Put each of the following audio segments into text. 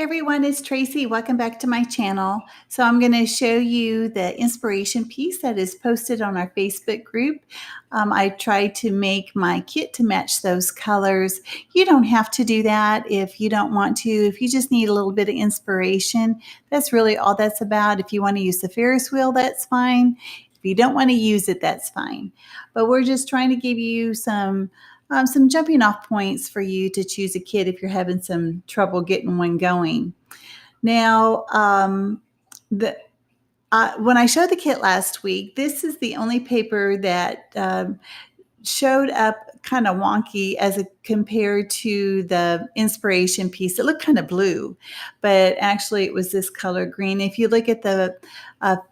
Hey everyone, it's Tracy. Welcome back to my channel. So I'm going to show you the inspiration piece that is posted on our Facebook group. I tried to make my kit to match those colors. You don't have to do that if you don't want to. If you just need a little bit of inspiration, that's really all that's about. If you want to use the Ferris wheel, that's fine. If you don't want to use it, that's fine. But we're just trying to give you some jumping off points for you to choose a kit if you're having some trouble getting one going. Now, when I showed the kit last week, this is the only paper that showed up kind of wonky as compared to the inspiration piece. It looked kind of blue, but actually it was this color green. If you look at the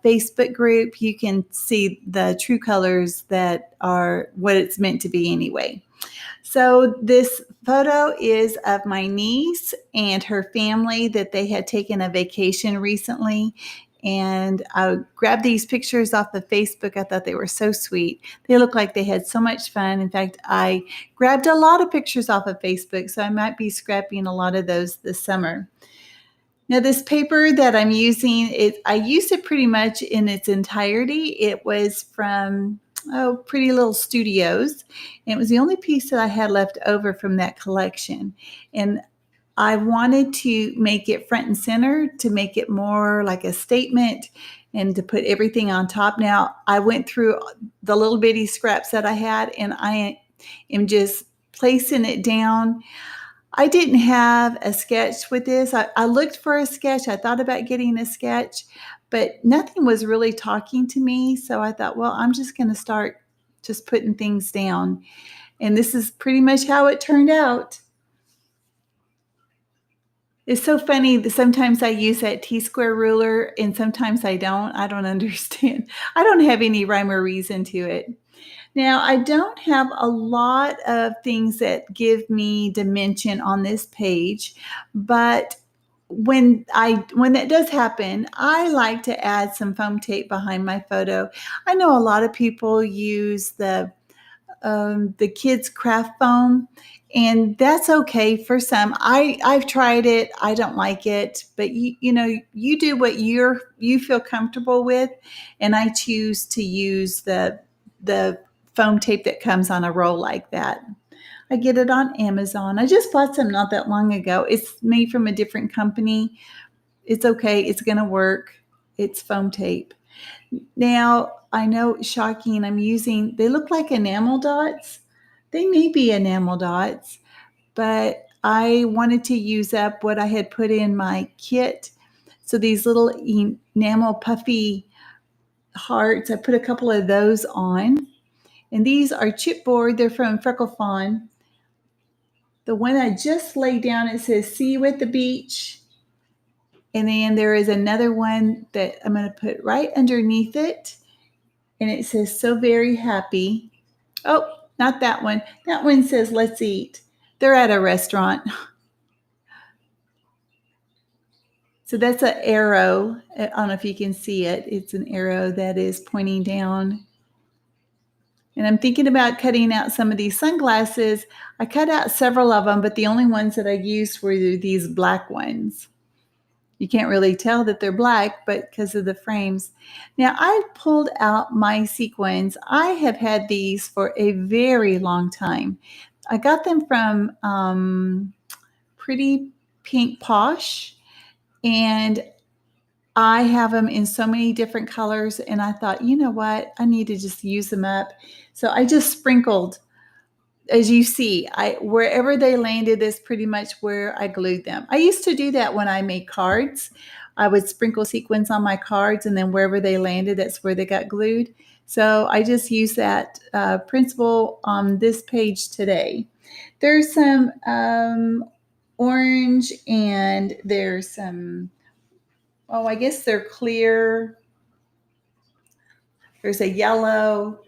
Facebook group, you can see the true colors that are what it's meant to be anyway. So this photo is of my niece and her family that they had taken a vacation recently. And I grabbed these pictures off of Facebook. I thought they were so sweet. They look like they had so much fun. In fact, I grabbed a lot of pictures off of Facebook, so I might be scrapping a lot of those this summer. Now, this paper that I'm using, I used it pretty much in its entirety. It was from Pretty Little Studios. And it was the only piece that I had left over from that collection. And I wanted to make it front and center to make it more like a statement and to put everything on top. Now, I went through the little bitty scraps that I had, and I am just placing it down. I didn't have a sketch with this. I looked for a sketch. I thought about getting a sketch, but nothing was really talking to me. So I thought, well, I'm just going to start just putting things down. And this is pretty much how it turned out. It's so funny that sometimes I use that T-square ruler and sometimes I don't. I don't understand. I don't have any rhyme or reason to it. Now, I don't have a lot of things that give me dimension on this page, but when that does happen, I like to add some foam tape behind my photo. I know a lot of people use the kids craft foam, and that's okay for some. I've tried it. I don't like it, but you do what you feel comfortable with, and I choose to use the foam tape that comes on a roll like that. I get it on Amazon. I just bought some not that long ago. It's made from a different company. It's okay. It's going to work. It's foam tape. Now, I know, shocking, they look like enamel dots. They may be enamel dots, but I wanted to use up what I had put in my kit. So these little enamel puffy hearts, I put a couple of those on. And these are chipboard. They're from Freckle Fawn. The one I just laid down, it says, "See you at the beach." And then there is another one that I'm going to put right underneath it. And it says, "So very happy." Oh, not that one. That one says, "Let's eat." They're at a restaurant. So that's an arrow. I don't know if you can see it. It's an arrow that is pointing down. And I'm thinking about cutting out some of these sunglasses. I cut out several of them, but the only ones that I used were these black ones. You can't really tell that they're black, but because of the frames. Now, I've pulled out my sequins. I have had these for a very long time. I got them from Pretty Pink Posh, and I have them in so many different colors, and I thought, you know what? I need to just use them up. So I just sprinkled, as you see, wherever they landed is pretty much where I glued them. I used to do that when I made cards. I would sprinkle sequins on my cards, and then wherever they landed, that's where they got glued. So I just use that principle on this page today. There's some orange, and there's some, I guess they're clear. There's a yellow.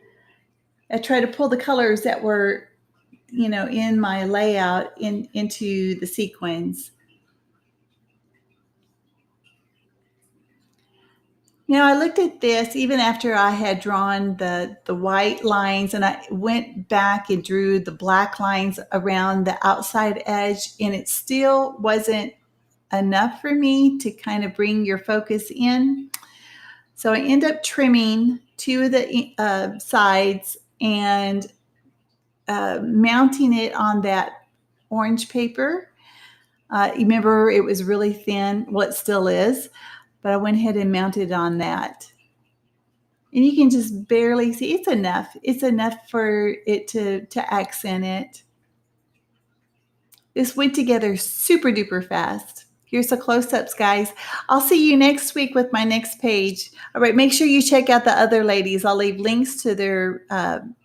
I try to pull the colors that were, in my layout into the sequins. Now, I looked at this even after I had drawn the white lines, and I went back and drew the black lines around the outside edge, and it still wasn't enough for me to kind of bring your focus in. So I end up trimming two of the sides and mounting it on that orange paper. Remember, it was really thin. Well, it still is, but I went ahead and mounted it on that. And you can just barely see. It's enough. It's enough for it to accent it. This went together super duper fast. Here's the close-ups, guys. I'll see you next week with my next page. All right, make sure you check out the other ladies. I'll leave links to their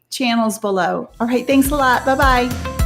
channels below. All right, thanks a lot. Bye-bye.